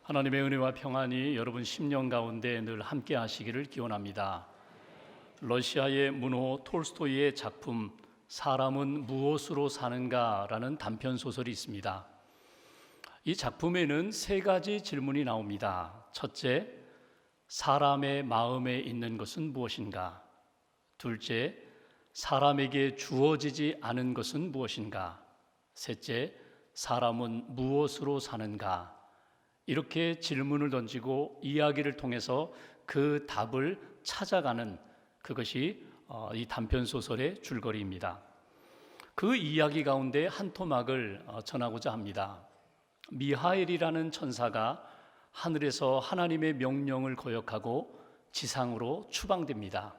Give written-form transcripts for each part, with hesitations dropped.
하나님의 은혜와 평안이 여러분 심령 가운데 늘 함께 하시기를 기원합니다. 러시아의 문호 톨스토이의 작품 사람은 무엇으로 사는가라는 단편 소설이 있습니다. 이 작품에는 세 가지 질문이 나옵니다. 첫째, 사람의 마음에 있는 것은 무엇인가? 둘째, 사람에게 주어지지 않은 것은 무엇인가? 셋째, 사람은 무엇으로 사는가? 이렇게 질문을 던지고 이야기를 통해서 그 답을 찾아가는 그것이 이 단편 소설의 줄거리입니다. 그 이야기 가운데 한 토막을 전하고자 합니다. 미하엘이라는 천사가 하늘에서 하나님의 명령을 거역하고 지상으로 추방됩니다.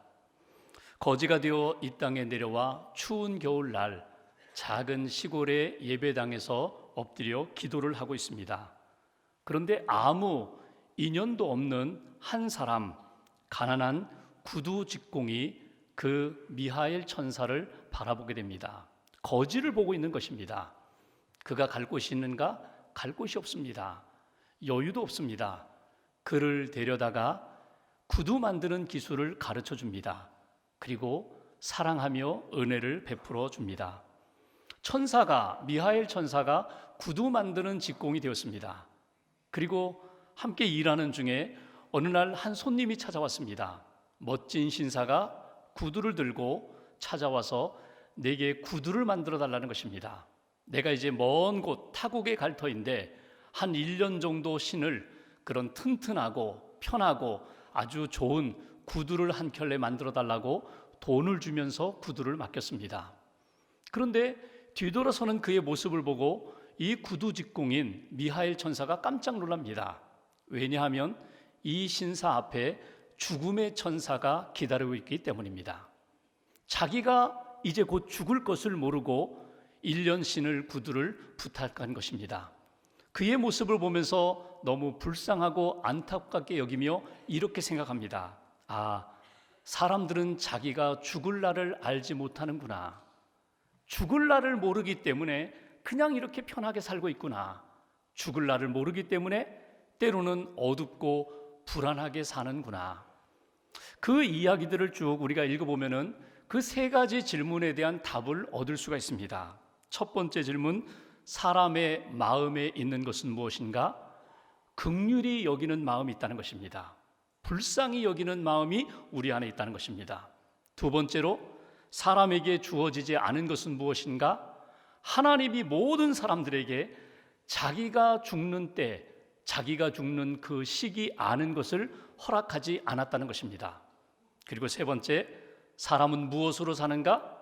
거지가 되어 이 땅에 내려와 추운 겨울날 작은 시골의 예배당에서 엎드려 기도를 하고 있습니다. 그런데 아무 인연도 없는 한 사람, 가난한 구두 직공이 그 미하엘 천사를 바라보게 됩니다. 거지를 보고 있는 것입니다. 그가 갈 곳이 있는가? 갈 곳이 없습니다. 여유도 없습니다. 그를 데려다가 구두 만드는 기술을 가르쳐 줍니다. 그리고 사랑하며 은혜를 베풀어 줍니다. 미하엘 천사가 구두 만드는 직공이 되었습니다. 그리고 함께 일하는 중에 어느 날 한 손님이 찾아왔습니다. 멋진 신사가 구두를 들고 찾아와서 내게 구두를 만들어 달라는 것입니다. 내가 이제 먼 곳 타국에 갈 터인데 한 1년 정도 신을 그런 튼튼하고 편하고 아주 좋은 구두를 한 켤레 만들어 달라고 돈을 주면서 구두를 맡겼습니다. 그런데 뒤돌아서는 그의 모습을 보고 이 구두 직공인 미하엘 천사가 깜짝 놀랍니다. 왜냐하면 이 신사 앞에 죽음의 천사가 기다리고 있기 때문입니다. 자기가 이제 곧 죽을 것을 모르고 1년 신을 구두를 부탁한 것입니다. 그의 모습을 보면서 너무 불쌍하고 안타깝게 여기며 이렇게 생각합니다. 사람들은 자기가 죽을 날을 알지 못하는구나. 죽을 날을 모르기 때문에 그냥 이렇게 편하게 살고 있구나. 죽을 날을 모르기 때문에 때로는 어둡고 불안하게 사는구나. 그 이야기들을 쭉 우리가 읽어보면은 그 세 가지 질문에 대한 답을 얻을 수가 있습니다. 첫 번째 질문, 사람의 마음에 있는 것은 무엇인가? 긍휼히 여기는 마음이 있다는 것입니다. 불쌍히 여기는 마음이 우리 안에 있다는 것입니다. 두 번째로, 사람에게 주어지지 않은 것은 무엇인가? 하나님이 모든 사람들에게 자기가 죽는 때, 자기가 죽는 그 시기 아는 것을 허락하지 않았다는 것입니다. 그리고 세 번째, 사람은 무엇으로 사는가?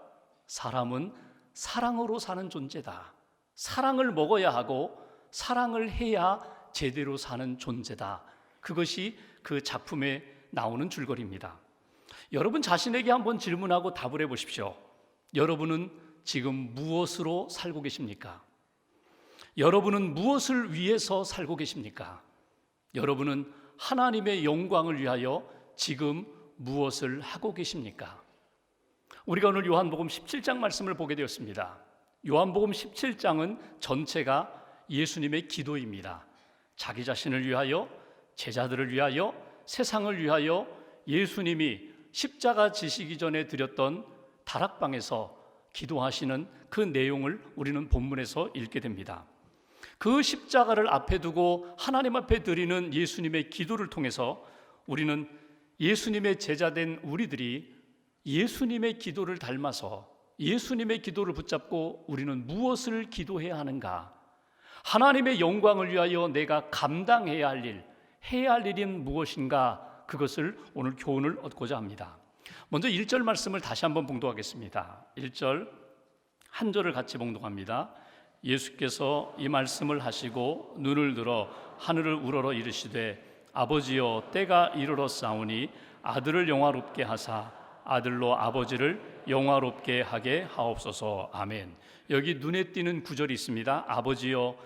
사람은 사랑으로 사는 존재다. 사랑을 먹어야 하고 사랑을 해야 제대로 사는 존재다. 그것이 그 작품에 나오는 줄거리입니다. 여러분 자신에게 한번 질문하고 답을 해보십시오. 여러분은 지금 무엇으로 살고 계십니까? 여러분은 무엇을 위해서 살고 계십니까? 여러분은 하나님의 영광을 위하여 지금 무엇을 하고 계십니까? 우리가 오늘 요한복음 17장 말씀을 보게 되었습니다. 요한복음 17장은 전체가 예수님의 기도입니다. 자기 자신을 위하여, 제자들을 위하여, 세상을 위하여 예수님이 십자가 지시기 전에 드렸던 다락방에서 기도하시는 그 내용을 우리는 본문에서 읽게 됩니다. 그 십자가를 앞에 두고 하나님 앞에 드리는 예수님의 기도를 통해서 우리는 예수님의 제자된 우리들이 예수님의 기도를 닮아서 예수님의 기도를 붙잡고 우리는 무엇을 기도해야 하는가? 하나님의 영광을 위하여 내가 감당해야 할 일, 해야 할 일은 무엇인가? 그것을 오늘 교훈을 얻고자 합니다. 먼저 1절 말씀을 다시 한번 봉독하겠습니다. 1절 한 절을 같이 봉독합니다. 예수께서 이 말씀을 하시고 눈을 들어 하늘을 우러러 이르시되 아버지여 때가 이르렀사오니 아들을 영화롭게 하사 아들로 아버지를 영화롭게 하게 하옵소서. 아멘. 여기 눈에 띄는 구절이 있습니다. 아버지여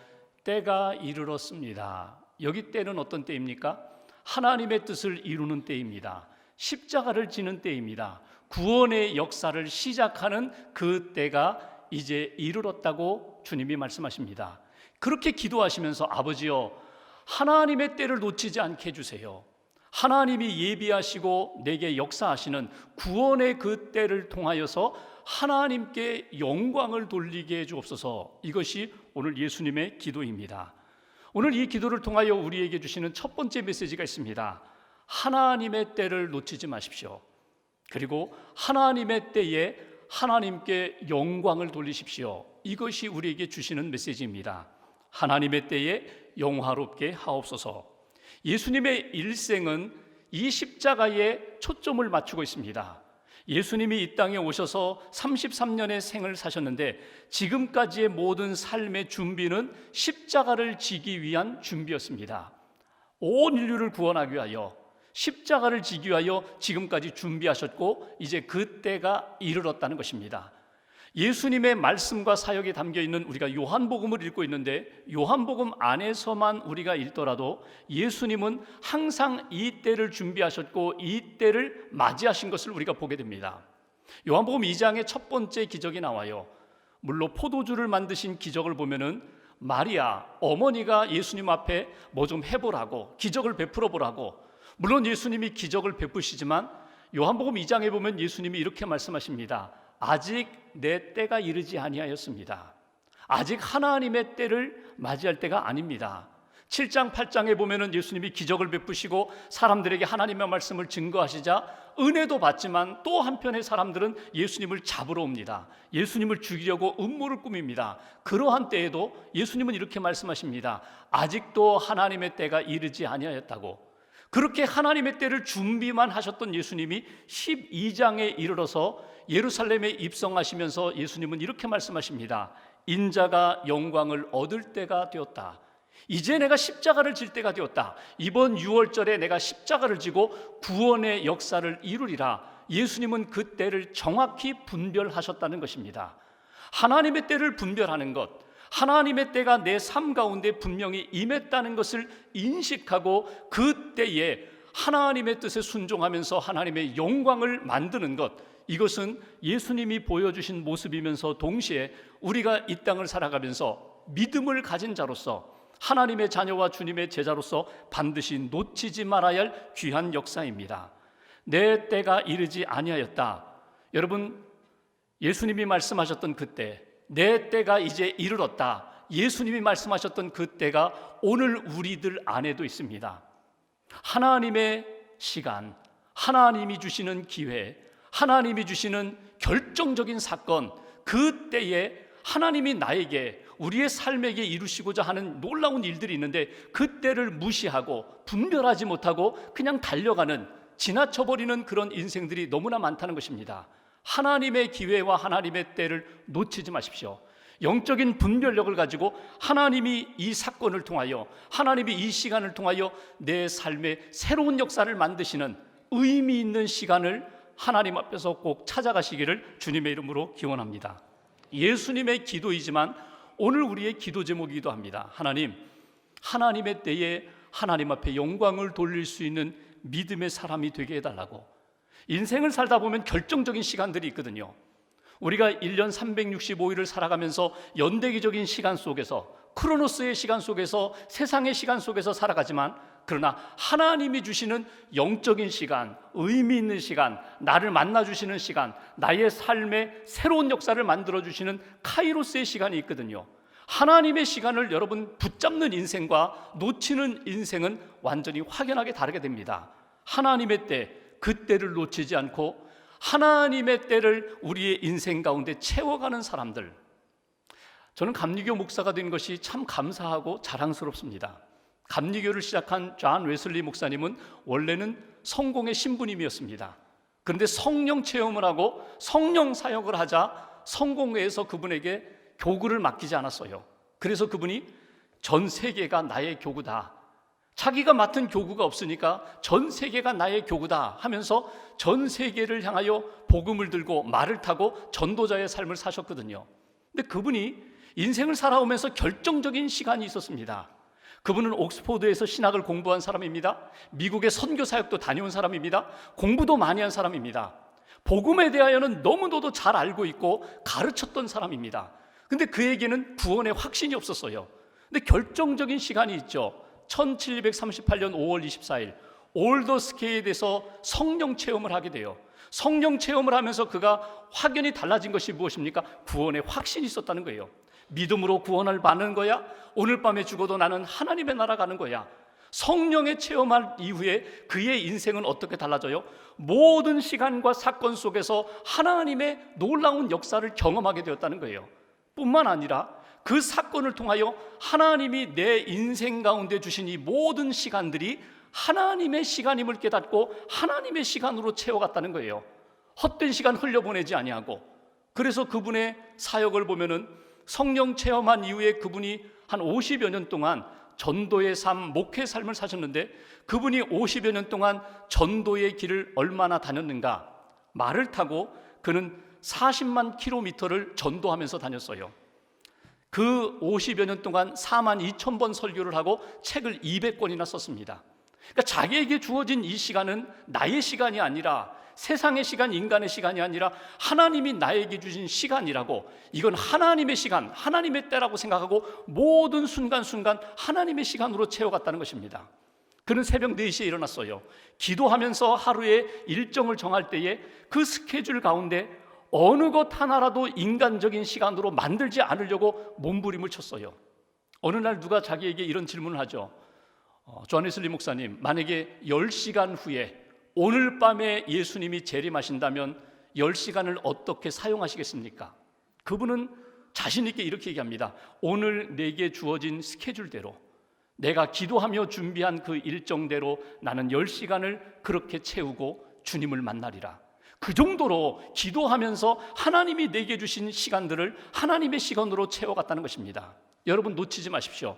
때가 이르렀습니다. 여기 때는 어떤 때입니까? 하나님의 뜻을 이루는 때입니다. 십자가를 지는 때입니다. 구원의 역사를 시작하는 그 때가 이제 이르렀다고 주님이 말씀하십니다. 그렇게 기도하시면서 아버지여 하나님의 때를 놓치지 않게 해주세요. 하나님이 예비하시고 내게 역사하시는 구원의 그 때를 통하여서 하나님께 영광을 돌리게 해주옵소서. 이것이 오늘 예수님의 기도입니다. 오늘 이 기도를 통하여 우리에게 주시는 첫 번째 메시지가 있습니다. 하나님의 때를 놓치지 마십시오. 그리고 하나님의 때에 하나님께 영광을 돌리십시오. 이것이 우리에게 주시는 메시지입니다. 하나님의 때에 영화롭게 하옵소서. 예수님의 일생은 이 십자가에 초점을 맞추고 있습니다. 예수님이 이 땅에 오셔서 33년의 생을 사셨는데 지금까지의 모든 삶의 준비는 십자가를 지기 위한 준비였습니다. 온 인류를 구원하기 위하여 십자가를 지기 위하여 지금까지 준비하셨고 이제 그 때가 이르렀다는 것입니다. 예수님의 말씀과 사역이 담겨있는 우리가 요한복음을 읽고 있는데 요한복음 안에서만 우리가 읽더라도 예수님은 항상 이 때를 준비하셨고 이 때를 맞이하신 것을 우리가 보게 됩니다. 요한복음 2장의 첫 번째 기적이 나와요. 물로 포도주를 만드신 기적을 보면은 마리아 어머니가 예수님 앞에 뭐 좀 해보라고 기적을 베풀어 보라고, 물론 예수님이 기적을 베푸시지만 요한복음 2장에 보면 예수님이 이렇게 말씀하십니다. 아직 내 때가 이르지 아니하였습니다. 아직 하나님의 때를 맞이할 때가 아닙니다. 7장 8장에 보면은 예수님이 기적을 베푸시고 사람들에게 하나님의 말씀을 증거하시자 은혜도 받지만 또 한편의 사람들은 예수님을 잡으러 옵니다. 예수님을 죽이려고 음모를 꾸밉니다. 그러한 때에도 예수님은 이렇게 말씀하십니다. 아직도 하나님의 때가 이르지 아니하였다고. 그렇게 하나님의 때를 준비만 하셨던 예수님이 12장에 이르러서 예루살렘에 입성하시면서 예수님은 이렇게 말씀하십니다. 인자가 영광을 얻을 때가 되었다. 이제 내가 십자가를 질 때가 되었다. 이번 6월절에 내가 십자가를 지고 구원의 역사를 이루리라. 예수님은 그 때를 정확히 분별하셨다는 것입니다. 하나님의 때를 분별하는 것, 하나님의 때가 내 삶 가운데 분명히 임했다는 것을 인식하고 그 때에 하나님의 뜻에 순종하면서 하나님의 영광을 만드는 것, 이것은 예수님이 보여주신 모습이면서 동시에 우리가 이 땅을 살아가면서 믿음을 가진 자로서 하나님의 자녀와 주님의 제자로서 반드시 놓치지 말아야 할 귀한 역사입니다. 내 때가 이르지 아니하였다. 여러분, 예수님이 말씀하셨던 그때, 내 때가 이제 이르렀다. 예수님이 말씀하셨던 그 때가 오늘 우리들 안에도 있습니다. 하나님의 시간, 하나님이 주시는 기회, 하나님이 주시는 결정적인 사건, 그 때에 하나님이 나에게 우리의 삶에게 이루시고자 하는 놀라운 일들이 있는데 그 때를 무시하고 분별하지 못하고 그냥 달려가는, 지나쳐버리는 그런 인생들이 너무나 많다는 것입니다. 하나님의 기회와 하나님의 때를 놓치지 마십시오. 영적인 분별력을 가지고 하나님이 이 사건을 통하여, 하나님이 이 시간을 통하여 내 삶에 새로운 역사를 만드시는 의미 있는 시간을 하나님 앞에서 꼭 찾아가시기를 주님의 이름으로 기원합니다. 예수님의 기도이지만 오늘 우리의 기도 제목이기도 합니다. 하나님, 하나님의 때에 하나님 앞에 영광을 돌릴 수 있는 믿음의 사람이 되게 해달라고. 인생을 살다 보면 결정적인 시간들이 있거든요. 우리가 1년 365일을 살아가면서 연대기적인 시간 속에서, 크로노스의 시간 속에서, 세상의 시간 속에서 살아가지만, 그러나 하나님이 주시는 영적인 시간, 의미 있는 시간, 나를 만나주시는 시간, 나의 삶에 새로운 역사를 만들어주시는 카이로스의 시간이 있거든요. 하나님의 시간을 여러분 붙잡는 인생과 놓치는 인생은 완전히 확연하게 다르게 됩니다. 하나님의 때, 그 때를 놓치지 않고 하나님의 때를 우리의 인생 가운데 채워가는 사람들, 저는 감리교 목사가 된 것이 참 감사하고 자랑스럽습니다. 감리교를 시작한 존 웨슬리 목사님은 원래는 성공의 신부님이었습니다. 그런데 성령 체험을 하고 성령 사역을 하자 성공회에서 그분에게 교구를 맡기지 않았어요. 그래서 그분이 전 세계가 나의 교구다, 자기가 맡은 교구가 없으니까 전 세계가 나의 교구다 하면서 전 세계를 향하여 복음을 들고 말을 타고 전도자의 삶을 사셨거든요. 근데 그분이 인생을 살아오면서 결정적인 시간이 있었습니다. 그분은 옥스포드에서 신학을 공부한 사람입니다. 미국의 선교 사역도 다녀온 사람입니다. 공부도 많이 한 사람입니다. 복음에 대하여는 너무나도 잘 알고 있고 가르쳤던 사람입니다. 근데 그에게는 구원의 확신이 없었어요. 근데 결정적인 시간이 있죠. 1738년 5월 24일 올더스케이에 대해서 성령 체험을 하게 돼요. 성령 체험을 하면서 그가 확연히 달라진 것이 무엇입니까? 구원의 확신이 있었다는 거예요. 믿음으로 구원을 받는 거야? 오늘 밤에 죽어도 나는 하나님의 나라 가는 거야. 성령의 체험할 이후에 그의 인생은 어떻게 달라져요? 모든 시간과 사건 속에서 하나님의 놀라운 역사를 경험하게 되었다는 거예요. 뿐만 아니라 그 사건을 통하여 하나님이 내 인생 가운데 주신 이 모든 시간들이 하나님의 시간임을 깨닫고 하나님의 시간으로 채워갔다는 거예요. 헛된 시간 흘려보내지 아니하고. 그래서 그분의 사역을 보면은 성령 체험한 이후에 그분이 한 50여 년 동안 전도의 삶, 목회 삶을 사셨는데, 그분이 50여 년 동안 전도의 길을 얼마나 다녔는가? 말을 타고 그는 40만 킬로미터를 전도하면서 다녔어요. 그 50여 년 동안 4만 2천 번 설교를 하고 책을 200권이나 썼습니다. 그러니까 자기에게 주어진 이 시간은 나의 시간이 아니라, 세상의 시간, 인간의 시간이 아니라 하나님이 나에게 주신 시간이라고, 이건 하나님의 시간, 하나님의 때라고 생각하고 모든 순간순간 하나님의 시간으로 채워갔다는 것입니다. 그는 새벽 4시에 일어났어요. 기도하면서 하루의 일정을 정할 때에 그 스케줄 가운데 어느 것 하나라도 인간적인 시간으로 만들지 않으려고 몸부림을 쳤어요. 어느 날 누가 자기에게 이런 질문을 하죠. 존 웨슬리 목사님, 만약에 10시간 후에 오늘 밤에 예수님이 재림하신다면 10시간을 어떻게 사용하시겠습니까? 그분은 자신 있게 이렇게 얘기합니다. 오늘 내게 주어진 스케줄대로, 내가 기도하며 준비한 그 일정대로 나는 10시간을 그렇게 채우고 주님을 만나리라. 그 정도로 기도하면서 하나님이 내게 주신 시간들을 하나님의 시간으로 채워갔다는 것입니다. 여러분 놓치지 마십시오.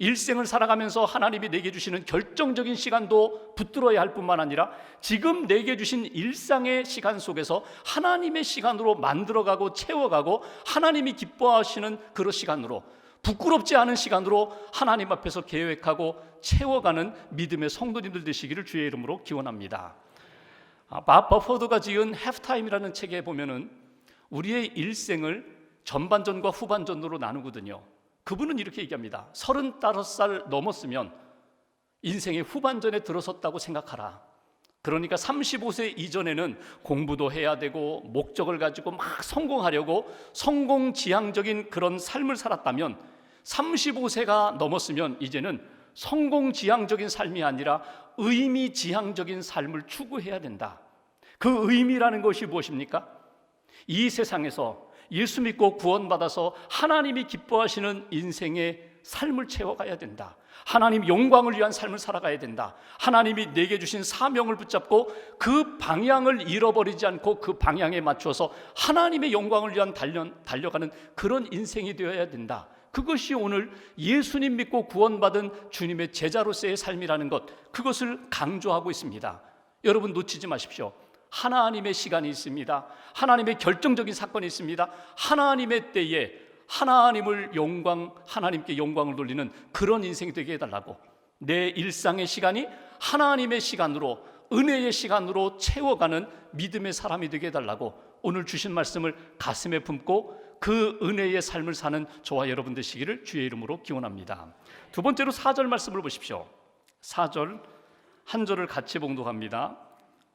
일생을 살아가면서 하나님이 내게 주시는 결정적인 시간도 붙들어야 할 뿐만 아니라 지금 내게 주신 일상의 시간 속에서 하나님의 시간으로 만들어가고 채워가고 하나님이 기뻐하시는 그런 시간으로, 부끄럽지 않은 시간으로 하나님 앞에서 계획하고 채워가는 믿음의 성도님들 되시기를 주의 이름으로 기원합니다. 밥 버퍼드가 지은 해프타임이라는 책에 보면은 우리의 일생을 전반전과 후반전으로 나누거든요. 그분은 이렇게 얘기합니다. 35살 넘었으면 인생의 후반전에 들어섰다고 생각하라. 그러니까 35세 이전에는 공부도 해야 되고 목적을 가지고 막 성공하려고 성공지향적인 그런 삶을 살았다면, 35세가 넘었으면 이제는 성공지향적인 삶이 아니라 의미지향적인 삶을 추구해야 된다. 그 의미라는 것이 무엇입니까? 이 세상에서 예수 믿고 구원받아서 하나님이 기뻐하시는 인생의 삶을 채워가야 된다. 하나님 영광을 위한 삶을 살아가야 된다. 하나님이 내게 주신 사명을 붙잡고 그 방향을 잃어버리지 않고 그 방향에 맞춰서 하나님의 영광을 위한 달려가는 그런 인생이 되어야 된다. 그것이 오늘 예수님 믿고 구원받은 주님의 제자로서의 삶이라는 것, 그것을 강조하고 있습니다. 여러분 놓치지 마십시오. 하나님의 시간이 있습니다. 하나님의 결정적인 사건이 있습니다. 하나님의 때에 하나님께 영광을 돌리는 그런 인생이 되게 해달라고, 내 일상의 시간이 하나님의 시간으로, 은혜의 시간으로 채워가는 믿음의 사람이 되게 해달라고 오늘 주신 말씀을 가슴에 품고 그 은혜의 삶을 사는 저와 여러분 되시기를 주의 이름으로 기원합니다. 두 번째로 4절 말씀을 보십시오. 4절 한 절을 같이 봉독합니다.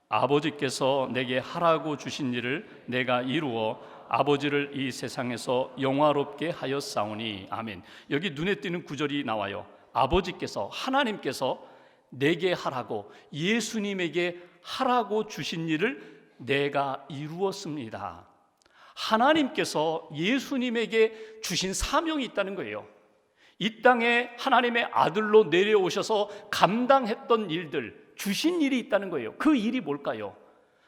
아버지께서 내게 하라고 주신 일을 내가 이루어 아버지를 이 세상에서 영화롭게 하였사오니. 아멘. 여기 눈에 띄는 구절이 나와요. 아버지께서, 하나님께서 내게 하라고, 예수님에게 하라고 주신 일을 내가 이루었습니다. 하나님께서 예수님에게 주신 사명이 있다는 거예요. 이 땅에 하나님의 아들로 내려오셔서 감당했던 일들, 주신 일이 있다는 거예요. 그 일이 뭘까요?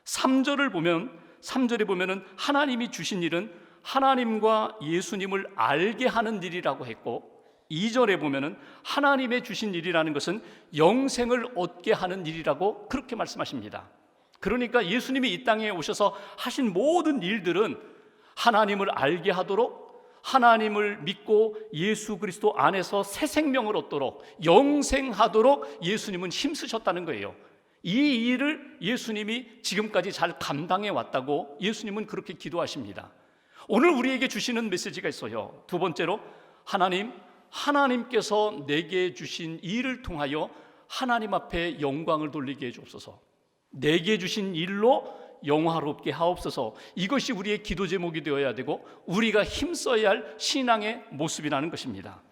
3절에 보면은 하나님이 주신 일은 하나님과 예수님을 알게 하는 일이라고 했고, 2절에 보면은 하나님의 주신 일이라는 것은 영생을 얻게 하는 일이라고 그렇게 말씀하십니다. 그러니까 예수님이 이 땅에 오셔서 하신 모든 일들은 하나님을 알게 하도록, 하나님을 믿고 예수 그리스도 안에서 새 생명을 얻도록, 영생하도록 예수님은 힘쓰셨다는 거예요. 이 일을 예수님이 지금까지 잘 감당해 왔다고 예수님은 그렇게 기도하십니다. 오늘 우리에게 주시는 메시지가 있어요. 두 번째로, 하나님, 하나님께서 내게 주신 일을 통하여 하나님 앞에 영광을 돌리게 해주옵소서. 내게 주신 일로 영화롭게 하옵소서. 이것이 우리의 기도 제목이 되어야 되고 우리가 힘써야 할 신앙의 모습이라는 것입니다.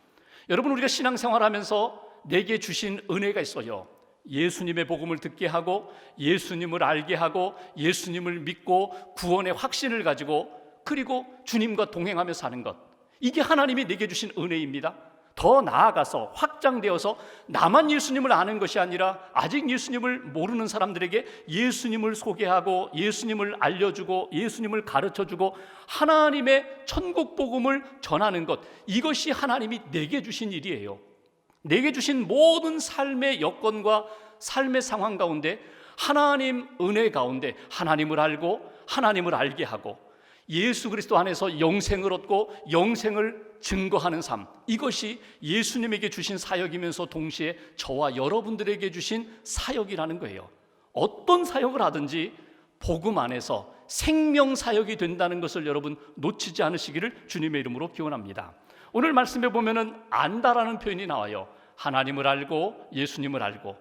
여러분, 우리가 신앙생활하면서 내게 주신 은혜가 있어요. 예수님의 복음을 듣게 하고 예수님을 알게 하고 예수님을 믿고 구원의 확신을 가지고 그리고 주님과 동행하며 사는 것, 이게 하나님이 내게 주신 은혜입니다. 더 나아가서 확장되어서 나만 예수님을 아는 것이 아니라 아직 예수님을 모르는 사람들에게 예수님을 소개하고 예수님을 알려주고 예수님을 가르쳐주고 하나님의 천국 복음을 전하는 것, 이것이 하나님이 내게 주신 일이에요. 내게 주신 모든 삶의 여건과 삶의 상황 가운데 하나님 은혜 가운데 하나님을 알고 하나님을 알게 하고 예수 그리스도 안에서 영생을 얻고 영생을 증거하는 삶, 이것이 예수님에게 주신 사역이면서 동시에 저와 여러분들에게 주신 사역이라는 거예요. 어떤 사역을 하든지 복음 안에서 생명 사역이 된다는 것을 여러분 놓치지 않으시기를 주님의 이름으로 기원합니다. 오늘 말씀에 보면은 안다라는 표현이 나와요. 하나님을 알고 예수님을 알고.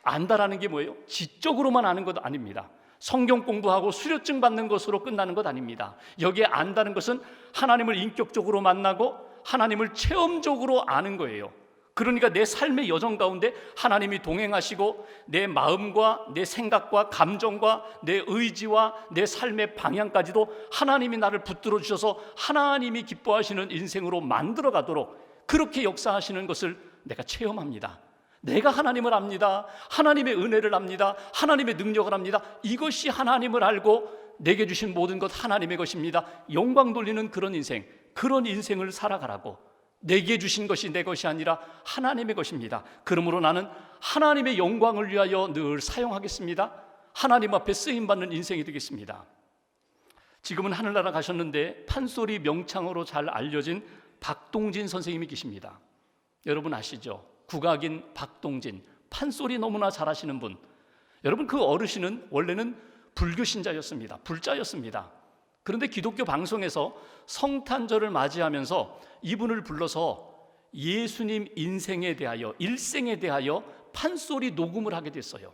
안다라는 게 뭐예요? 지적으로만 아는 것 아닙니다. 성경 공부하고 수료증 받는 것으로 끝나는 것 아닙니다. 여기에 안다는 것은 하나님을 인격적으로 만나고 하나님을 체험적으로 아는 거예요. 그러니까 내 삶의 여정 가운데 하나님이 동행하시고 내 마음과 내 생각과 감정과 내 의지와 내 삶의 방향까지도 하나님이 나를 붙들어 주셔서 하나님이 기뻐하시는 인생으로 만들어 가도록 그렇게 역사하시는 것을 내가 체험합니다. 내가 하나님을 압니다. 하나님의 은혜를 압니다. 하나님의 능력을 압니다. 이것이 하나님을 알고 내게 주신 모든 것 하나님의 것입니다. 영광 돌리는 그런 인생, 그런 인생을 살아가라고. 내게 주신 것이 내 것이 아니라 하나님의 것입니다. 그러므로 나는 하나님의 영광을 위하여 늘 사용하겠습니다. 하나님 앞에 쓰임받는 인생이 되겠습니다. 지금은 하늘나라 가셨는데 판소리 명창으로 잘 알려진 박동진 선생님이 계십니다. 여러분 아시죠? 국악인 박동진, 판소리 너무나 잘하시는 분. 여러분, 그 어르신은 원래는 불교 신자였습니다. 불자였습니다. 그런데 기독교 방송에서 성탄절을 맞이하면서 이분을 불러서 예수님 인생에 대하여, 일생에 대하여 판소리 녹음을 하게 됐어요.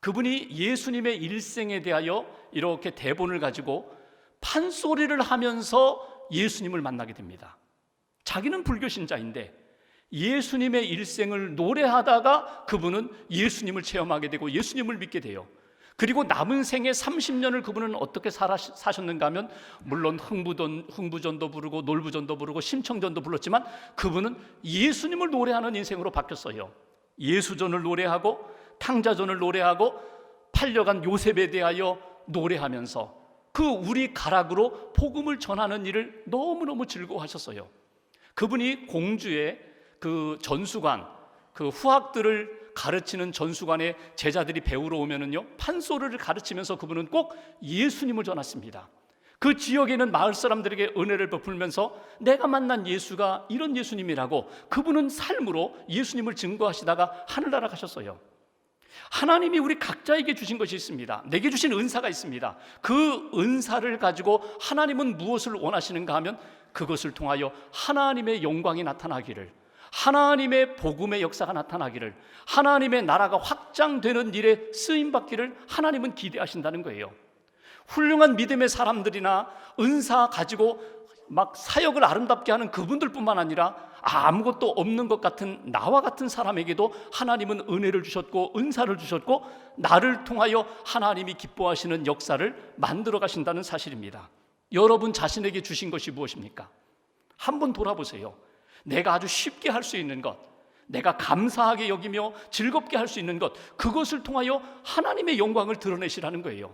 그분이 예수님의 일생에 대하여 이렇게 대본을 가지고 판소리를 하면서 예수님을 만나게 됩니다. 자기는 불교 신자인데 예수님의 일생을 노래하다가 그분은 예수님을 체험하게 되고 예수님을 믿게 돼요. 그리고 남은 생애 30년을 그분은 어떻게 사셨는가 하면 물론 흥부전도 부르고 놀부전도 부르고 심청전도 불렀지만 그분은 예수님을 노래하는 인생으로 바뀌었어요. 예수전을 노래하고 탕자전을 노래하고 팔려간 요셉에 대하여 노래하면서 그 우리 가락으로 복음을 전하는 일을 너무너무 즐거워하셨어요. 그분이 공주의 그 전수관, 그 후학들을 가르치는 전수관에 제자들이 배우러 오면은요, 판소리를 가르치면서 그분은 꼭 예수님을 전했습니다. 그 지역에는 마을 사람들에게 은혜를 베풀면서 내가 만난 예수가 이런 예수님이라고 그분은 삶으로 예수님을 증거하시다가 하늘나라 가셨어요. 하나님이 우리 각자에게 주신 것이 있습니다. 내게 주신 은사가 있습니다. 그 은사를 가지고 하나님은 무엇을 원하시는가 하면 그것을 통하여 하나님의 영광이 나타나기를, 하나님의 복음의 역사가 나타나기를, 하나님의 나라가 확장되는 일에 쓰임받기를 하나님은 기대하신다는 거예요. 훌륭한 믿음의 사람들이나 은사 가지고 막 사역을 아름답게 하는 그분들뿐만 아니라 아무것도 없는 것 같은 나와 같은 사람에게도 하나님은 은혜를 주셨고 은사를 주셨고 나를 통하여 하나님이 기뻐하시는 역사를 만들어 가신다는 사실입니다. 여러분 자신에게 주신 것이 무엇입니까? 한번 돌아보세요. 내가 아주 쉽게 할 수 있는 것, 내가 감사하게 여기며 즐겁게 할 수 있는 것, 그것을 통하여 하나님의 영광을 드러내시라는 거예요.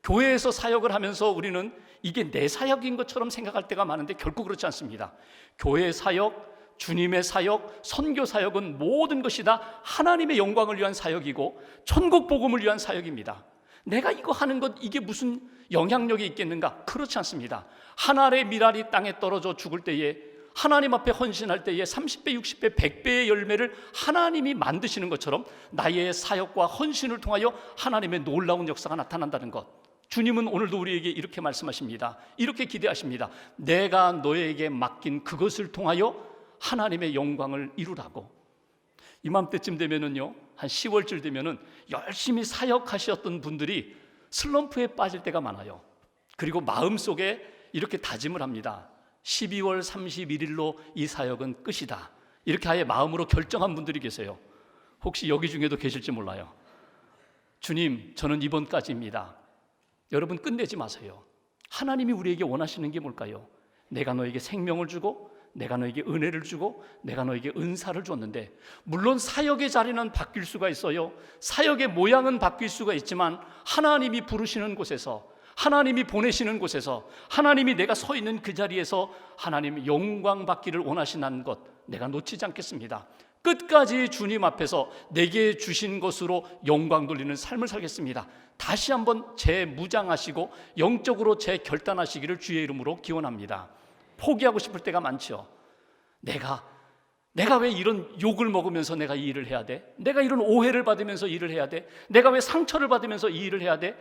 교회에서 사역을 하면서 우리는 이게 내 사역인 것처럼 생각할 때가 많은데 결코 그렇지 않습니다. 교회 사역, 주님의 사역, 선교 사역은 모든 것이 다 하나님의 영광을 위한 사역이고 천국 복음을 위한 사역입니다. 내가 이거 하는 것 이게 무슨 영향력이 있겠는가? 그렇지 않습니다. 한 알의 밀알이 땅에 떨어져 죽을 때에 하나님 앞에 헌신할 때에 30배, 60배, 100배의 열매를 하나님이 만드시는 것처럼 나의 사역과 헌신을 통하여 하나님의 놀라운 역사가 나타난다는 것. 주님은 오늘도 우리에게 이렇게 말씀하십니다. 이렇게 기대하십니다. 내가 너에게 맡긴 그것을 통하여 하나님의 영광을 이루라고. 이맘때쯤 되면은요, 한 10월쯤 되면은 열심히 사역하셨던 분들이 슬럼프에 빠질 때가 많아요. 그리고 마음속에 이렇게 다짐을 합니다. 12월 31일로 이 사역은 끝이다. 이렇게 아예 마음으로 결정한 분들이 계세요. 혹시 여기 중에도 계실지 몰라요. 주님, 저는 이번까지입니다. 여러분, 끝내지 마세요. 하나님이 우리에게 원하시는 게 뭘까요? 내가 너에게 생명을 주고, 내가 너에게 은혜를 주고, 내가 너에게 은사를 줬는데, 물론 사역의 자리는 바뀔 수가 있어요. 사역의 모양은 바뀔 수가 있지만 하나님이 부르시는 곳에서, 하나님이 보내시는 곳에서, 하나님이 내가 서 있는 그 자리에서 하나님 영광 받기를 원하시는 것, 내가 놓치지 않겠습니다. 끝까지 주님 앞에서 내게 주신 것으로 영광 돌리는 삶을 살겠습니다. 다시 한번 재무장하시고 영적으로 재결단하시기를 주의 이름으로 기원합니다. 포기하고 싶을 때가 많죠. 내가 왜 이런 욕을 먹으면서 내가 이 일을 해야 돼? 내가 이런 오해를 받으면서 일을 해야 돼? 내가 왜 상처를 받으면서 이 일을 해야 돼?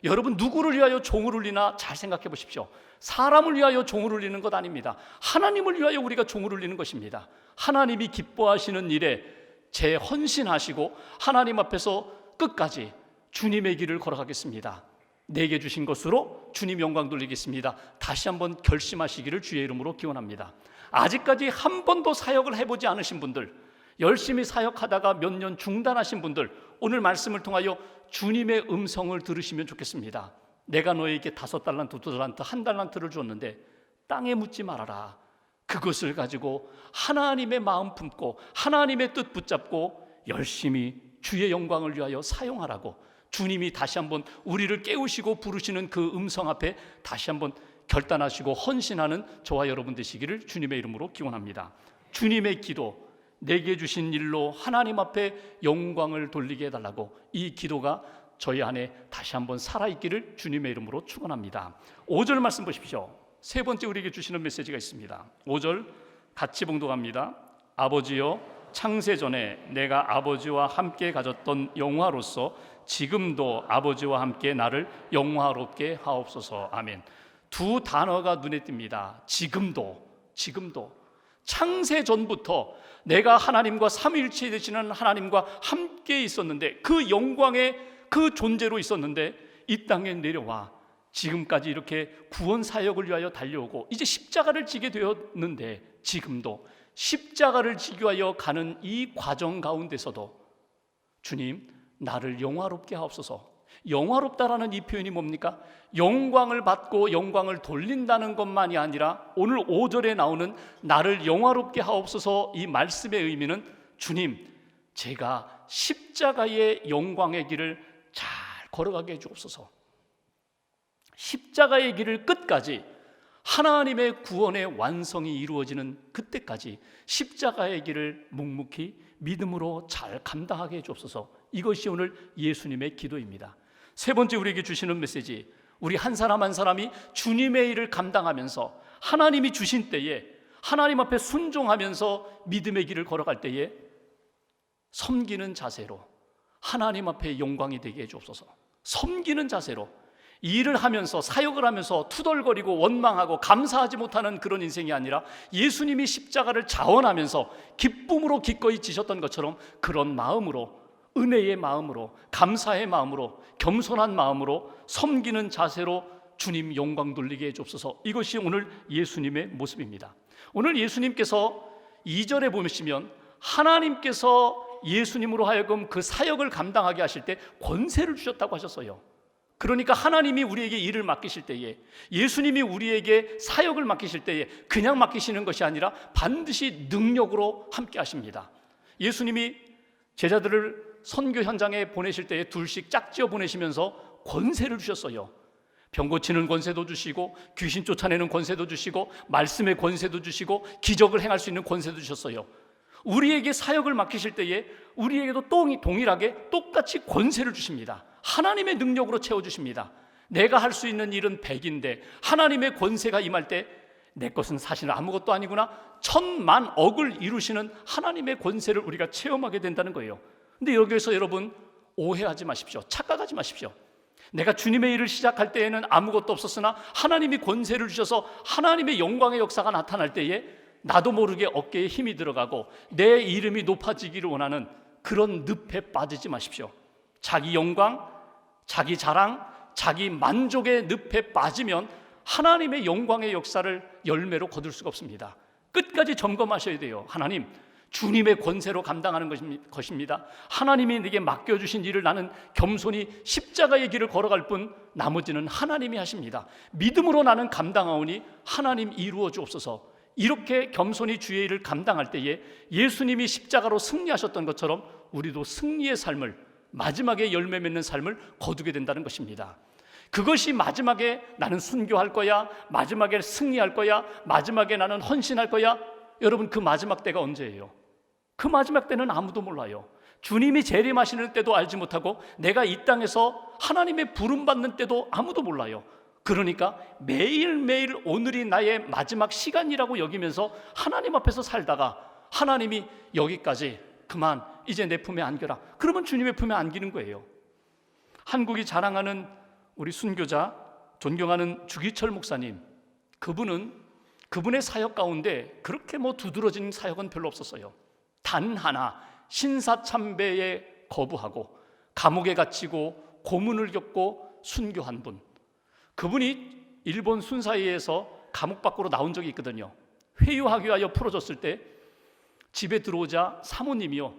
여러분, 누구를 위하여 종을 울리나 잘 생각해 보십시오. 사람을 위하여 종을 울리는 것 아닙니다. 하나님을 위하여 우리가 종을 울리는 것입니다. 하나님이 기뻐하시는 일에 재헌신하시고 하나님 앞에서 끝까지 주님의 길을 걸어가겠습니다. 내게 주신 것으로 주님 영광 돌리겠습니다. 다시 한번 결심하시기를 주의 이름으로 기원합니다. 아직까지 한 번도 사역을 해보지 않으신 분들, 열심히 사역하다가 몇 년 중단하신 분들, 오늘 말씀을 통하여 주님의 음성을 들으시면 좋겠습니다. 내가 너에게 5달란트, 2달란트, 1달란트를 줬는데 땅에 묻지 말아라. 그것을 가지고 하나님의 마음 품고 하나님의 뜻 붙잡고 열심히 주의 영광을 위하여 사용하라고 주님이 다시 한번 우리를 깨우시고 부르시는 그 음성 앞에 다시 한번 결단하시고 헌신하는 저와 여러분 되시기를 주님의 이름으로 기원합니다. 주님의 기도, 내게 주신 일로 하나님 앞에 영광을 돌리게 해달라고, 이 기도가 저희 안에 다시 한번 살아있기를 주님의 이름으로 축원합니다. 5절 말씀 보십시오. 세 번째 우리에게 주시는 메시지가 있습니다. 5절 같이 봉독합니다. 아버지여, 창세전에 내가 아버지와 함께 가졌던 영화로서 지금도 아버지와 함께 나를 영화롭게 하옵소서. 아멘. 두 단어가 눈에 띕니다. 지금도. 창세전부터 내가 하나님과 삼위일체 되시는 하나님과 함께 있었는데, 그 영광의 그 존재로 있었는데 이 땅에 내려와 지금까지 이렇게 구원 사역을 위하여 달려오고 이제 십자가를 지게 되었는데, 지금도 십자가를 지기 위하여 가는 이 과정 가운데서도 주님, 나를 영화롭게 하옵소서. 영화롭다라는 이 표현이 뭡니까? 영광을 받고 영광을 돌린다는 것만이 아니라 오늘 5절에 나오는 나를 영화롭게 하옵소서, 이 말씀의 의미는 주님, 제가 십자가의 영광의 길을 잘 걸어가게 해주옵소서. 십자가의 길을 끝까지, 하나님의 구원의 완성이 이루어지는 그때까지 십자가의 길을 묵묵히 믿음으로 잘 감당하게 해주옵소서. 이것이 오늘 예수님의 기도입니다. 세 번째 우리에게 주시는 메시지, 우리 한 사람 한 사람이 주님의 일을 감당하면서 하나님이 주신 때에 하나님 앞에 순종하면서 믿음의 길을 걸어갈 때에 섬기는 자세로 하나님 앞에 영광이 되게 해주옵소서. 섬기는 자세로 일을 하면서, 사역을 하면서 투덜거리고 원망하고 감사하지 못하는 그런 인생이 아니라 예수님이 십자가를 자원하면서 기쁨으로 기꺼이 지셨던 것처럼 그런 마음으로, 은혜의 마음으로, 감사의 마음으로, 겸손한 마음으로 섬기는 자세로 주님 영광 돌리게 해주옵소서. 이것이 오늘 예수님의 모습입니다. 오늘 예수님께서 2절에 보시면 하나님께서 예수님으로 하여금 그 사역을 감당하게 하실 때 권세를 주셨다고 하셨어요. 그러니까 하나님이 우리에게 일을 맡기실 때에, 예수님이 우리에게 사역을 맡기실 때에 그냥 맡기시는 것이 아니라 반드시 능력으로 함께 하십니다. 예수님이 제자들을 선교 현장에 보내실 때에 둘씩 짝지어 보내시면서 권세를 주셨어요. 병 고치는 권세도 주시고, 귀신 쫓아내는 권세도 주시고, 말씀의 권세도 주시고, 기적을 행할 수 있는 권세도 주셨어요. 우리에게 사역을 맡기실 때에 우리에게도 동일하게 똑같이 권세를 주십니다. 하나님의 능력으로 채워주십니다. 내가 할 수 있는 일은 100인데 하나님의 권세가 임할 때 내 것은 사실 아무것도 아니구나, 천만억을 이루시는 하나님의 권세를 우리가 체험하게 된다는 거예요. 근데 여기에서 여러분 오해하지 마십시오. 착각하지 마십시오. 내가 주님의 일을 시작할 때에는 아무것도 없었으나 하나님이 권세를 주셔서 하나님의 영광의 역사가 나타날 때에 나도 모르게 어깨에 힘이 들어가고 내 이름이 높아지기를 원하는 그런 늪에 빠지지 마십시오. 자기 영광, 자기 자랑, 자기 만족의 늪에 빠지면 하나님의 영광의 역사를 열매로 거둘 수가 없습니다. 끝까지 점검하셔야 돼요. 하나님, 주님의 권세로 감당하는 것입니다. 하나님이 내게 맡겨주신 일을 나는 겸손히 십자가의 길을 걸어갈 뿐 나머지는 하나님이 하십니다. 믿음으로 나는 감당하오니 하나님 이루어 주옵소서. 이렇게 겸손히 주의 일을 감당할 때에 예수님이 십자가로 승리하셨던 것처럼 우리도 승리의 삶을, 마지막에 열매 맺는 삶을 거두게 된다는 것입니다. 그것이 마지막에 나는 순교할 거야, 마지막에 승리할 거야, 마지막에 나는 헌신할 거야. 여러분, 그 마지막 때가 언제예요? 그 마지막 때는 아무도 몰라요. 주님이 재림하시는 때도 알지 못하고 내가 이 땅에서 하나님의 부름받는 때도 아무도 몰라요. 그러니까 매일매일 오늘이 나의 마지막 시간이라고 여기면서 하나님 앞에서 살다가 하나님이 여기까지 그만 이제 내 품에 안겨라, 그러면 주님의 품에 안기는 거예요. 한국이 자랑하는 우리 순교자, 존경하는 주기철 목사님, 그분의 사역 가운데 그렇게 두드러진 사역은 별로 없었어요. 단 하나, 신사참배에 거부하고 감옥에 갇히고 고문을 겪고 순교한 분, 그분이 일본 순사이에서 감옥 밖으로 나온 적이 있거든요. 회유하기 위하여 풀어줬을 때 집에 들어오자 사모님이요,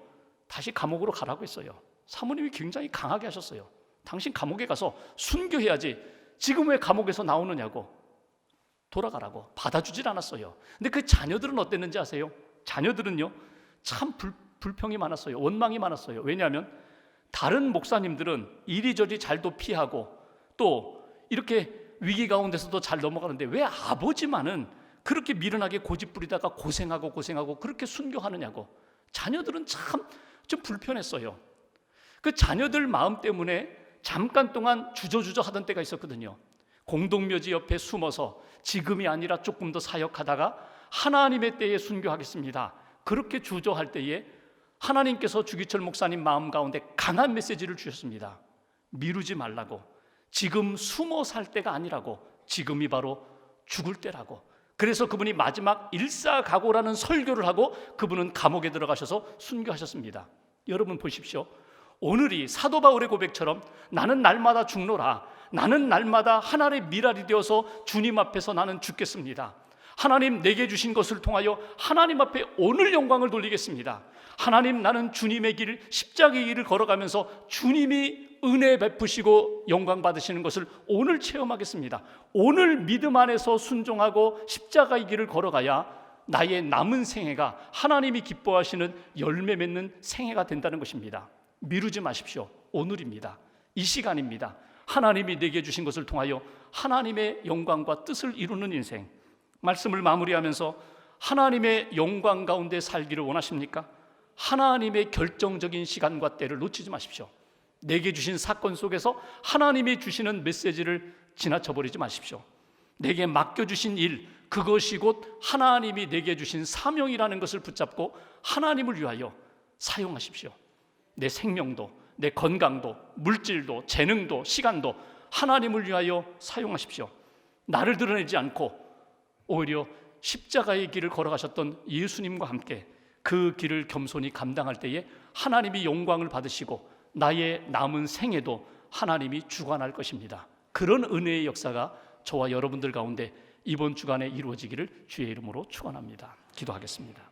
다시 감옥으로 가라고 했어요. 사모님이 굉장히 강하게 하셨어요. 당신 감옥에 가서 순교해야지 지금 왜 감옥에서 나오느냐고, 돌아가라고. 받아주질 않았어요. 근데 그 자녀들은 어땠는지 아세요? 자녀들은요 참 불평이 많았어요. 원망이 많았어요. 왜냐하면 다른 목사님들은 이리저리 잘도 피하고 또 이렇게 위기 가운데서도 잘 넘어가는데 왜 아버지만은 그렇게 미련하게 고집부리다가 고생하고 그렇게 순교하느냐고. 자녀들은 참 좀 불편했어요. 그 자녀들 마음 때문에 잠깐 동안 주저주저 하던 때가 있었거든요. 공동묘지 옆에 숨어서 지금이 아니라 조금 더 사역하다가 하나님의 때에 순교하겠습니다, 그렇게 주저할 때에 하나님께서 주기철 목사님 마음 가운데 강한 메시지를 주셨습니다. 미루지 말라고. 지금 숨어 살 때가 아니라고. 지금이 바로 죽을 때라고. 그래서 그분이 마지막 일사각오라는 설교를 하고 그분은 감옥에 들어가셔서 순교하셨습니다. 여러분 보십시오. 오늘이 사도 바울의 고백처럼 나는 날마다 죽노라, 나는 날마다 하나님의 미랄이 되어서 주님 앞에서 나는 죽겠습니다. 하나님 내게 주신 것을 통하여 하나님 앞에 오늘 영광을 돌리겠습니다. 하나님, 나는 주님의 길, 십자가의 길을 걸어가면서 주님이 은혜 베푸시고 영광 받으시는 것을 오늘 체험하겠습니다. 오늘 믿음 안에서 순종하고 십자가의 길을 걸어가야 나의 남은 생애가 하나님이 기뻐하시는 열매 맺는 생애가 된다는 것입니다. 미루지 마십시오. 오늘입니다. 이 시간입니다. 하나님이 내게 주신 것을 통하여 하나님의 영광과 뜻을 이루는 인생. 말씀을 마무리하면서 하나님의 영광 가운데 살기를 원하십니까? 하나님의 결정적인 시간과 때를 놓치지 마십시오. 내게 주신 사건 속에서 하나님이 주시는 메시지를 지나쳐버리지 마십시오. 내게 맡겨주신 일, 그것이 곧 하나님이 내게 주신 사명이라는 것을 붙잡고 하나님을 위하여 사용하십시오. 내 생명도, 내 건강도, 물질도, 재능도, 시간도 하나님을 위하여 사용하십시오. 나를 드러내지 않고 오히려 십자가의 길을 걸어가셨던 예수님과 함께 그 길을 겸손히 감당할 때에 하나님이 영광을 받으시고 나의 남은 생애도 하나님이 주관할 것입니다. 그런 은혜의 역사가 저와 여러분들 가운데 이번 주간에 이루어지기를 주의 이름으로 축원합니다. 기도하겠습니다.